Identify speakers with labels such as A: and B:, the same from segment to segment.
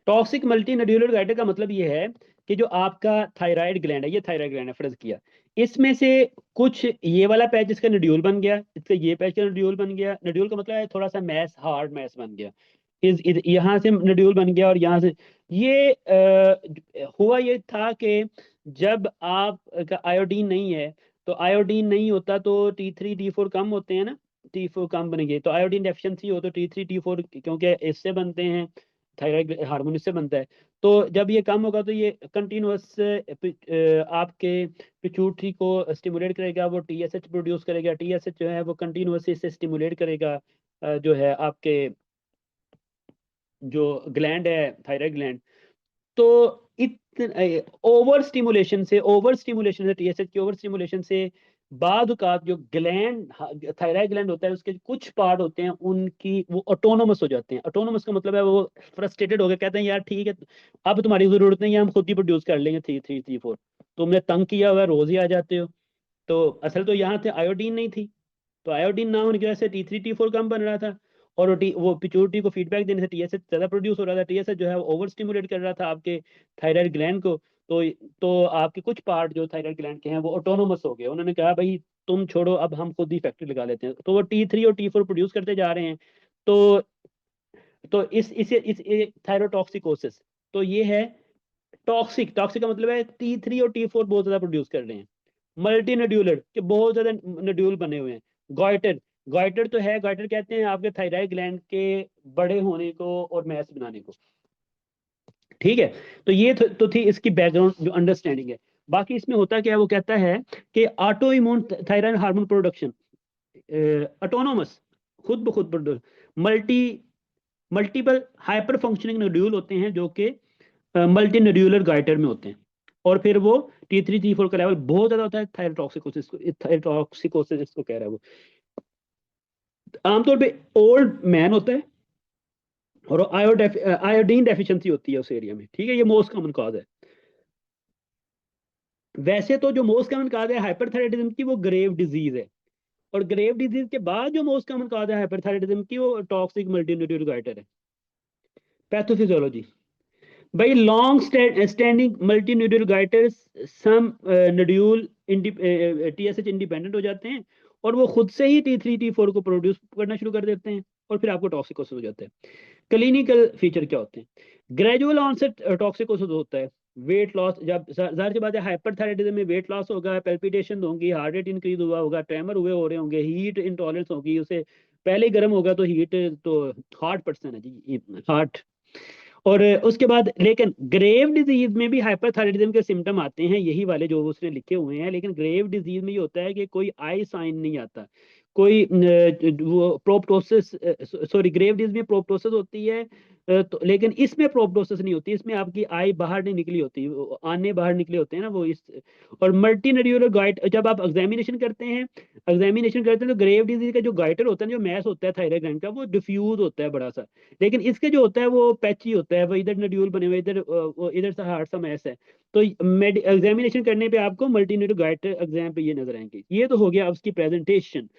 A: Toxic multi nodular goitre का मतलब ये है कि जो आपका थायराइड ग्लैंड है, ये थायराइड ग्लैंड है फर्ज किया, इसमें से कुछ ये वाला पैच इसका नोड्यूल बन गया, इसका ये पैच का नोड्यूल बन गया। नोड्यूल का मतलब है थोड़ा सा मैस, हार्ड मैस बन गया। यहाँ से नोड्यूल बन गया और यहाँ से ये हुआ ये था कि जब आप का आयोडीन नहीं है, तो आयोडीन नहीं होता तो T3 T4 कम होते हैं ना, T4 कम बनेंगे। तो आयोडीन डेफिशिएंसी हो तो T3 T4, क्योंकि इससे बनते हैं, थायराइड हार्मोन इससे बनता है। तो जब ये कम होगा तो ये कंटिन्यूअस आपके पिट्यूटरी को स्टिमुलेट करेगा, वो TSH प्रोड्यूस करेगा। TSH जो है वो कंटिन्यूअस इससे स्टिमुलेट करेगा जो है आपके जो ग्लैंड है, थायराइड ग्लैंड। तो ओवर स्टिमुलेशन से, TSH की ओवर स्टिमुलेशन से बाद औक़ात जो ग्लैंड, थायराइड ग्लैंड होता है, उसके कुछ पार्ट होते हैं उनकी वो ऑटोनोमस हो जाते हैं। ऑटोनोमस का मतलब है वो फ्रस्ट्रेटेड हो गए, कहते हैं यार ठीक है अब तुम्हारी जरूरत नहीं है, हम खुद ही प्रोड्यूस कर लेंगे T3 T4, तुमने तंग किया हुआ है, रोज ही आ जाते हो। तो असल तो यहाँ थे आयोडीन नहीं थी, तो आयोडीन ना होने की वजह से T3 T4 कम बन रहा था, और वो पिट्यूटरी को फीडबैक देने से TSH ज्यादा प्रोड्यूस हो रहा था। TSH जो है वो ओवर स्टिमुलेट कर रहा था आपके थायराइड ग्लैंड को। तो आपके कुछ पार्ट जो थायराइड ग्लैंड के हैं वो ऑटोनोमस हो गए, उन्होंने कहा भाई तुम छोड़ो, अब हम खुद ही फैक्ट्री लगा लेते हैं। तो वो T3 और T4 प्रोड्यूस करते जा रहे हैं। तो इस थायरोटॉक्सिकोसिस, तो ये है टॉक्सिक। टॉक्सिक का मतलब है T3 और T4 बहुत ज्यादा प्रोड्यूस कर रहे हैं। मल्टी नोड्यूलर के बहुत ज्यादा नोड्यूल बने हुए हैं। गॉइटर, गॉइटर तो है, गॉइटर कहते हैं आपके थायराइड ग्लैंड के बड़े होने को और मैस बनाने को। ठीक है, तो ये तो थी इसकी बैकग्राउंड जो अंडरस्टैंडिंग है। बाकी इसमें होता क्या है, वो कहता है कि auto immune thyroid hormone production autonomous, खुद ब खुद produce, multi multiple hyper functioning nodule होते हैं जो कि मल्टी नोड्यूलर गाइटर में होते हैं। और फिर वो T3 T4 का लेवल बहुत ज्यादा होता है, थायरोटॉक्सिकोसिस को, थायरोटॉक्सिकोसिस इसको कह रहा है वो। आमतौर पे ओल्ड मैन होता है और आयोडीन डेफिशिएंसी होती है उस एरिया में। ठीक है, ये मोस्ट कॉमन कॉज है। वैसे तो जो मोस्ट कॉमन कॉज है हाइपरथायराइडिज्म की, वो ग्रेव डिजीज है। और ग्रेव डिजीज के बाद जो मोस्ट कॉमन कॉज है हाइपरथायराइडिज्म की, वो टॉक्सिक मल्टीन्यूक्लियर गाइटर है। पैथोफिजियोलॉजी, भाई लॉन्ग स्टैंडिंग मल्टी न्यूड्यूल गाइटर्स, सम नोड्यूल TSH इंडिपेंडेंट हो जाते हैं और वो खुद से ही T3 T4 को प्रोड्यूस करना शुरू कर देते हैं, और फिर आपको टॉक्सिकोसिस हो जाता है। क्लिनिकल फीचर क्या होते हैं? ग्रेजुअल ऑनसेट टॉक्सिकोसिस होता है। वेट लॉस, जब जाहिर सी बात है हाइपरथायराइडिज्म में वेट लॉस होगा, पेल्पिटेशन होंगी, हार्ट रेट इंक्रीज हुआ होगा, ट्रेमर हुए हो रहे होंगे, हीट इंटॉलरेंस होगी, उसे पहले ही गर्म होगा तो हीट, तो हार्ट पर्सन है जी, हार्ट। और उसके बाद लेकिन ग्रेव डिजीज में भी हाइपरथायराइडिज्म के सिम्टम आते हैं, यही वाले जो उसने लिखे हुए हैं। लेकिन ग्रेव डिजीज में ये होता है कि कोई आई साइन नहीं आता, कोई वो प्रोप्टोसिस, सॉरी, ग्रेव डिजीज में प्रोप्टोसिस होती है, तो लेकिन इसमें प्रोप्टोसिस नहीं होती, इसमें आपकी आई बाहर नहीं निकली होती, आने बाहर निकले होते हैं ना वो इस। और मल्टी नोड्यूलर गाइट, जब आप एग्जामिनेशन करते हैं तो ग्रेव डिजीज का जो गाइटर होता है, जो मैस होता है थायराइड ग्लैंड का, वो डिफ्यूज होता है बड़ा सा। लेकिन इसके जो होता है वो पैची होता है, वो इधर नोड्यूल बने हुए, इधर से हार्ट सा मैस है। तो एग्जामिनेशन करने पे आपको मल्टी नोड्यूल गाइटर एग्जाम पे ये नजर आएंगे। ये तो हो गया उसकी प्रेजेंटेशन।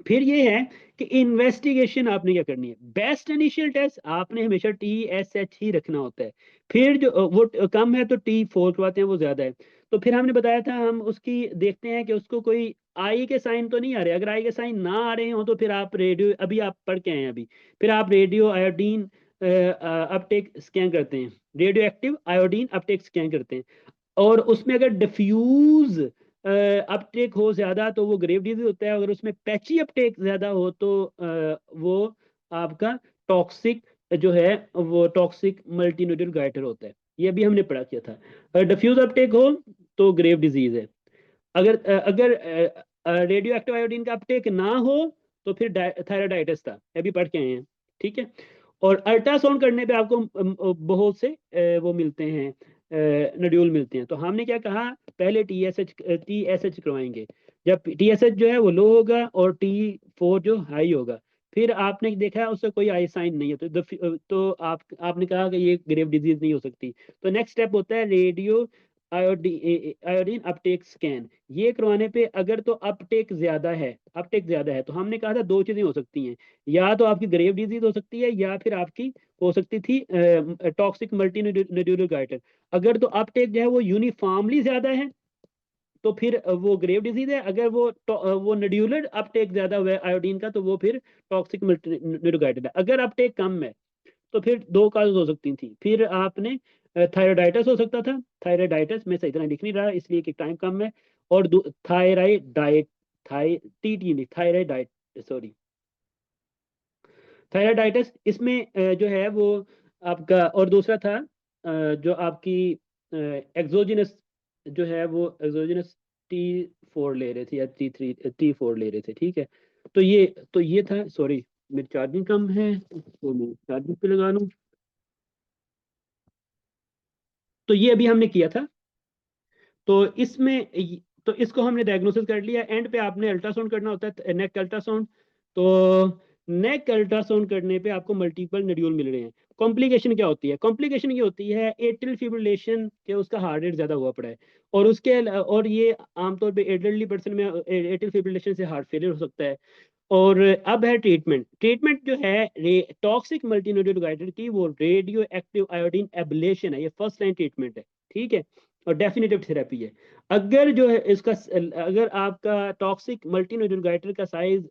A: फिर ये है कि इन्वेस्टिगेशन आपने क्या करनी है। बेस्ट इनिशियल टेस्ट आपने हमेशा TSH ही रखना होता है। फिर जो वो कम है तो T4 करवाते हैं, वो ज्यादा है तो फिर हमने बताया था हम उसकी देखते हैं कि उसको कोई आई के साइन तो नहीं आ रहे। अगर आई के साइन ना आ रहे हो तो फिर आप रेडियो, अभी आप पढ़ के आए हैं अभी, फिर आप रेडियो आयोडीन अपटेक स्कैन करते हैं, radio active iodine Uptake scan करते हैं। और उसमें अगर डिफ्यूज अपटेक हो ज्यादा तो वो ग्रेव डिजीज होता है, अगर उसमें पैची अपटेक ज्यादा हो तो वो आपका टॉक्सिक जो है, वो टॉक्सिक मल्टीन्यूट्रियल गाइटर होता है। ये भी हमने पढ़ा किया था। अगर डिफ्यूज अपटेक हो तो ग्रेव डिजीज है। अगर रेडियो एक्टिव आयोडीन का अपटेक ना हो तो फिर थायराइडाइटिस था, अभी पढ़ के आए हैं। ठीक है, और अल्ट्रासाउंड करने पे आपको बहुत से वो मिलते हैं, नड्यूल मिलते हैं। तो हमने क्या कहा, पहले TSH करवाएंगे। जब TSH जो है वो लो होगा और T4 जो हाई होगा, फिर आपने देखा उससे कोई आई साइन नहीं है, तो आपने कहा कि ये ग्रेव डिजीज नहीं हो सकती। तो नेक्स्ट स्टेप होता है रेडियो आयोडीन अपटेक स्कैन, ये करवाने पे अगर तो अपटेक ज्यादा है तो हमने कहा था दो चीजें हो सकती हैं, या तो आपकी ग्रेव डिजीज हो सकती है या फिर आपकी हो सकती थी टॉक्सिक मल्टी नोड्यूलर गाइटर। अगर तो अपटेक जो है वो यूनिफॉर्मली ज्यादा है तो फिर वो ग्रेव डिजीज है। अगर वो नड्यूलर अपटेक ज्यादा हुआ है आयोडीन का तो वो फिर टॉक्सिक मल्टीन्यूरोगाइटर है। अगर अपटेक कम है तो फिर दो काज हो सकती थी, फिर आपने थायराइडाइटिस हो सकता था। थायराइडाइटिस में सही तरह लिख नहीं रहा इसलिए कि टाइम कम है। और थायराइड डाइट, थाई टी टी नहीं, थायराइड डाइट, सॉरी, थायराइडाइटिस इसमें जो है वो आपका। और दूसरा था जो आपकी एक्सोजिनस जो है वो एक्सोजिनस T4 ले रहे थे या T4 ले रहे थे, ठीक है। तो ये था, सॉरी मेरी चार्जिंग कम है तो मैं चार्जिंग पे लगा लूँ। तो ये अभी हमने किया था। तो तो इसको हमने डायग्नोसिस कर लिया। एंड पे आपने अल्ट्रासाउंड करना होता है, नेक अल्ट्रासाउंड। तो नेक अल्ट्रासाउंड करने पे आपको मल्टीपल नड्यूल मिल रहे हैं। कॉम्प्लिकेशन क्या होती है? कॉम्प्लिकेशन ये होती है एट्रियल फिब्रिलेशन के, उसका हार्ट रेट ज्यादा हुआ पड़ा है। और ये आमतौर पे एल्डरली पर्सन में एट्रियल फिब्रिलेशन से हार्ट फेलियर हो सकता है। और अब है ट्रीटमेंट जो है टॉक्सिक मल्टीनोडल गाइडर की, वो रेडियो एक्टिव आयोडीन एब्लेशन है। ये फर्स्ट लाइन ट्रीटमेंट है, ठीक है, और डेफिनेटिव थेरेपी है। अगर जो है इसका अगर आपका टॉक्सिक मल्टीनोडल गाइडर का साइज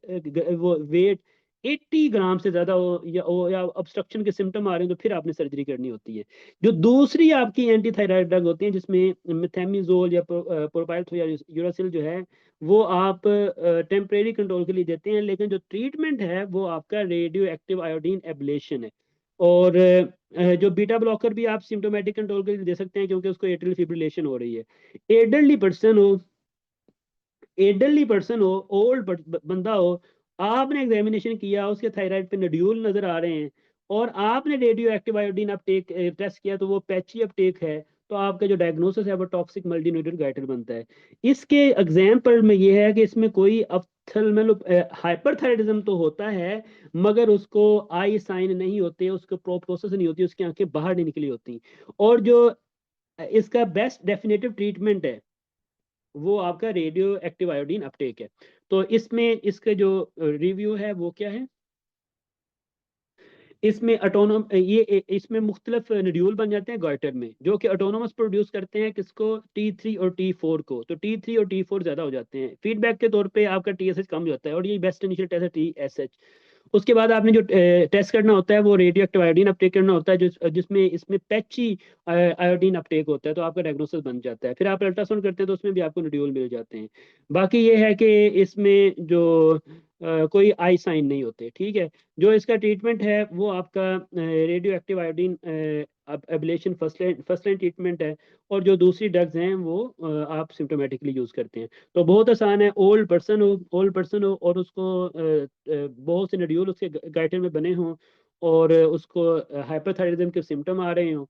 A: वो वेट 80 ग्राम से ज्यादा या ऑब्स्ट्रक्शन के सिम्टम आ रहे हैं तो फिर आपने सर्जरी करनी होती है। जो दूसरी आपकी एंटी थायराइड ड्रग होती हैं जिसमें मेथामिजोल या प्रोपाइल या यूरासिल जो है वो आप टेम्परेरी कंट्रोल के लिए देते हैं। लेकिन जो ट्रीटमेंट है वो आपका रेडियो एक्टिव आयोडीन एब्लेशन है। और जो बीटा ब्लॉकर भी आप सिम्टोमेटिक कंट्रोल के लिए दे सकते हैं क्योंकि उसको एट्रियल फिब्रिलेशन हो रही है। एल्डरली पर्सन हो एल्डरली पर्सन हो, ओल्ड बंदा हो, आपने एग्जामिनेशन किया, उसके थायराइड पे नड्यूल नजर आ रहे हैं और आपने radio active iodine uptake test किया तो वो पैची अपटेक है, तो आपका जो डायग्नोसिस है वो टॉक्सिक मल्टीन्यूट्रियल गाइटर बनता है। इसके एग्जाम्पल में ये है कि इसमें कोई अप्थल मतलब हाइपरथायराइडिज्म तो होता है मगर उसको आई साइन नहीं होते, उसको प्रोसेस नहीं होती, उसकी आंखें बाहर नहीं निकली होती। और जो इसका बेस्ट डेफिनेटिव ट्रीटमेंट है वो आपका रेडियो एक्टिव आयोडीन अपटेक है। तो इसमें इसके जो रिव्यू है वो क्या है, इसमें इसमें मुख्तलिफ नड्यूल बन जाते हैं गॉइटर में जो कि ऑटोनोमस प्रोड्यूस करते हैं किसको, T3 और T4 को। तो T3 और T4 ज्यादा हो जाते हैं, फीडबैक के तौर पे आपका TSH कम हो जाता है और ये बेस्ट इनिशियल टेस्ट है TSH। उसके बाद आपने जो टेस्ट करना होता है वो रेडियो एक्टिव आयोडीन अपटेक करना होता है जिसमें इसमें पैची आयोडीन अपटेक होता है, तो आपका डायग्नोसिस बन जाता है। फिर आप अल्ट्रासाउंड करते हैं तो उसमें भी आपको नोड्यूल मिल जाते हैं। बाकी ये है कि इसमें जो कोई आई साइन नहीं होते, ठीक है। जो इसका ट्रीटमेंट है वो आपका radio active iodine ablation first line treatment है। और जो दूसरी ड्रग्स हैं वो आप सिम्टोमेटिकली यूज करते हैं। तो बहुत आसान है। ओल्ड पर्सन हो और उसको बहुत से नड्यूल उसके गाइटर में बने हों और उसको हाइपरथायराइडिज्म के सिम्टम आ रहे हों,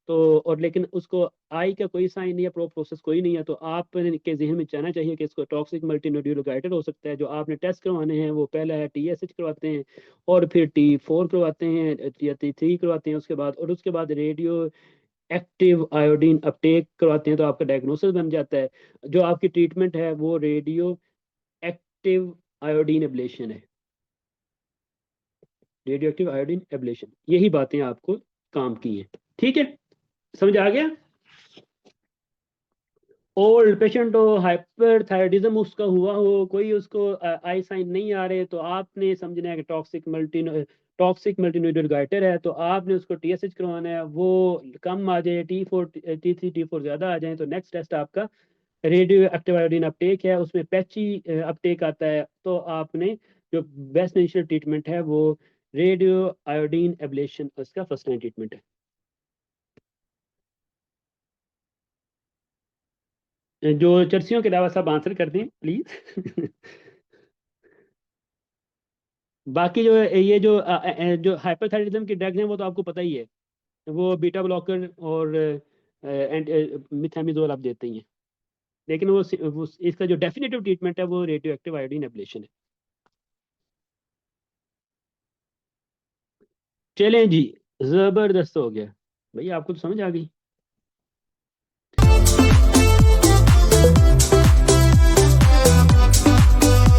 A: तो और लेकिन उसको आई का कोई साइन नहीं है, प्रोसेस कोई नहीं है, तो आप के जहन में जाना चाहिए कि इसको टॉक्सिक मल्टीनोड्यूलर गाइटर हो सकता है। जो आपने टेस्ट करवाने हैं वो पहला है TSH करवाते हैं और फिर T4 करवाते हैं या T3 करवाते हैं उसके बाद रेडियो एक्टिव आयोडीन अपटेक करवाते हैं तो आपका डायग्नोसिस बन जाता है। जो आपकी ट्रीटमेंट है वो रेडियो एक्टिव आयोडीन एब्लेशन है, रेडियो एक्टिव आयोडीन एब्लेशन। यही बातें आपको काम की हैं, ठीक है, समझ आ गया। ओल्ड पेशेंट हो, हाइपरथायराइडिज्म उसका हुआ हो, कोई उसको आई साइन नहीं आ रहे, तो आपने समझना है कि टॉक्सिक मल्टीन्यूडल गाइटर है, तो आपने उसको TSH करवाना है। वो कम आ जाए, T3 T4 ज्यादा आ जाए, तो नेक्स्ट टेस्ट आपका रेडियो एक्टिव आयोडीन अपटेक है, उसमें पैची अपटेक आता है, तो आपने जो बेस्ट इनिशियल ट्रीटमेंट है वो रेडियो आयोडीन एब्लेशन उसका फर्स्ट लाइन ट्रीटमेंट है। जो चर्सियों के अलावा सब आंसर कर दें प्लीज। बाकी जो ये जो हाइपरथायराइडिज्म की ड्रग्स हैं वो तो आपको पता ही है, वो बीटा ब्लॉकर और मिथामिजोल आप देते ही हैं। लेकिन वो इसका जो डेफिनेटिव ट्रीटमेंट है वो रेडियो एक्टिव आयोडीन एब्लेशन है। चलें जी, जबरदस्त हो गया। भैया आपको तो समझ आ गई।